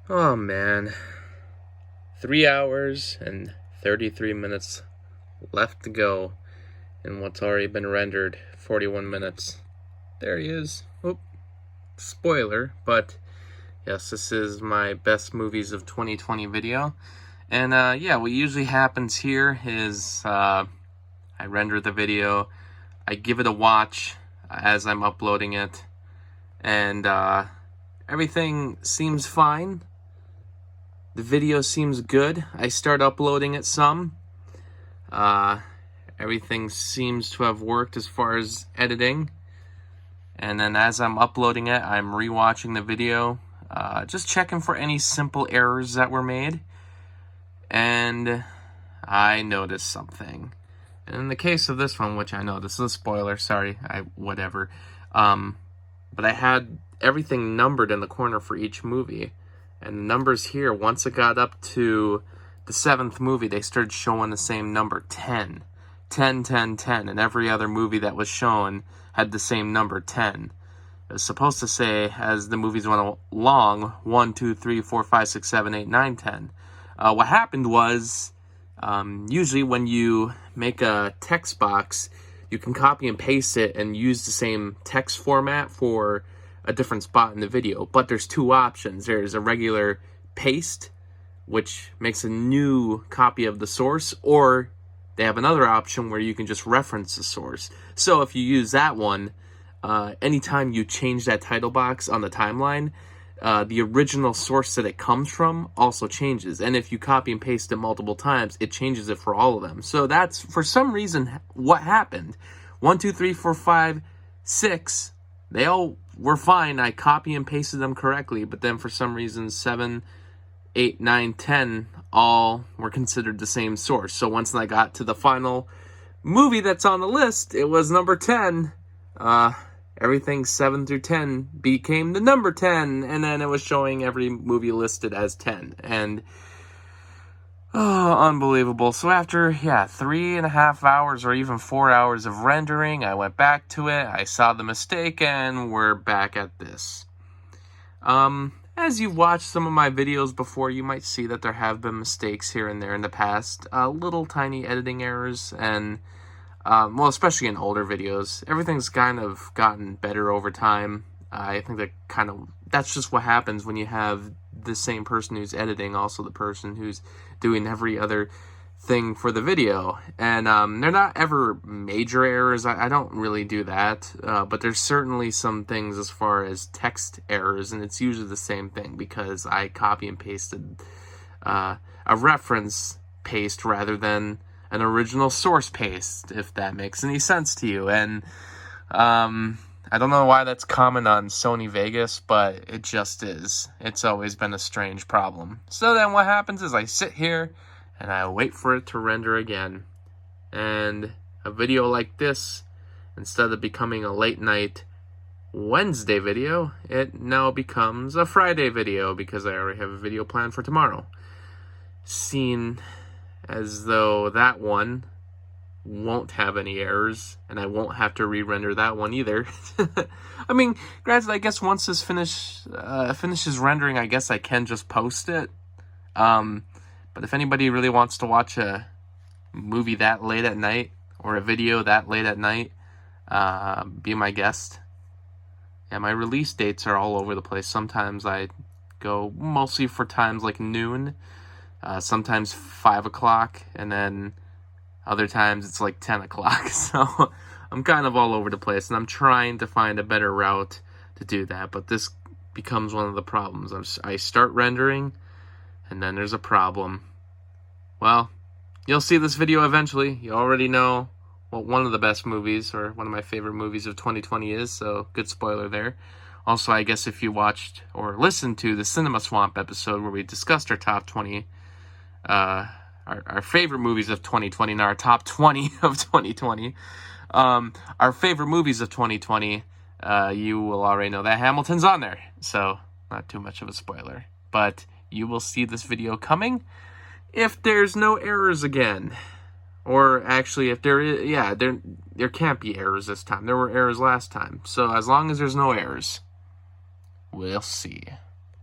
Oh man, 3 hours and 33 minutes left to go in what's already been rendered 41 minutes. There he is. Oop, spoiler, but yes, this is my best movies of 2020 video. And what usually happens here is I render the video, I give it a watch as I'm uploading it, and everything seems fine. The video seems good. I start uploading it some. Everything seems to have worked as far as editing. And then as I'm uploading it, I'm rewatching the video, just checking for any simple errors that were made. And I noticed something. And in the case of this one, which I know this is a spoiler, sorry, whatever. But I had everything numbered in the corner for each movie. And the numbers here, once it got up to the 7th movie, they started showing the same number, 10. 10, 10, 10. And every other movie that was shown had the same number, 10. It was supposed to say, as the movies went along, 1, 2, 3, 4, 5, 6, 7, 8, 9, 10. What happened was, usually when you make a text box, you can copy and paste it and use the same text format for a different spot in the video. But there's two options. There's a regular paste, which makes a new copy of the source, or they have another option where you can just reference the source. So if you use that one, anytime you change that title box on the timeline, the original source that it comes from also changes. And if you copy and paste it multiple times, it changes it for all of them. So that's, for some reason, what happened. 1, 2, 3, 4, 5, 6, they all were fine. I copy and pasted them correctly, but then for some reason 7, 8, 9, 10 all were considered the same source. So once I got to the final movie that's on the list, it was number 10. Everything 7 through 10 became the number 10, and then it was showing every movie listed as 10. And unbelievable. So after 3.5 hours or even 4 hours of rendering, I went back to it, I saw the mistake, and we're back at this. As you've watched some of my videos before, you might see that there have been mistakes here and there in the past, little tiny editing errors, and especially in older videos. Everything's kind of gotten better over time. I think that's just what happens when you have the same person who's editing, also the person who's doing every other thing for the video. And they're not ever major errors. I don't really do that. But there's certainly some things as far as text errors, and it's usually the same thing because I copy and pasted a reference paste rather than an original source paste, if that makes any sense to you. And I don't know why that's common on Sony Vegas, but it just is. It's always been a strange problem. So then what happens is I sit here and I wait for it to render again. And a video like this, instead of becoming a late night Wednesday video, it now becomes a Friday video because I already have a video planned for tomorrow. Seen as though that one won't have any errors, and I won't have to re-render that one either. I mean, granted, I guess once this finishes rendering, I guess I can just post it. But if anybody really wants to watch a movie that late at night, or a video that late at night, be my guest. Yeah, my release dates are all over the place. Sometimes I go mostly for times like noon, sometimes 5 o'clock, and then other times it's like 10 o'clock. So I'm kind of all over the place, and I'm trying to find a better route to do that. But this becomes one of the problems. I start rendering, and then there's a problem. Well, you'll see this video eventually. You already know what one of the best movies, or one of my favorite movies of 2020 is, so good spoiler there. Also, I guess if you watched or listened to the Cinema Swamp episode where we discussed our top 20, our favorite movies of 2020, not our top 20 of 2020, our favorite movies of 2020, you will already know that Hamilton's on there, so not too much of a spoiler. But you will see this video coming if there's no errors again. Or actually, if there is, there can't be errors this time. There were errors last time. So as long as there's no errors, we'll see.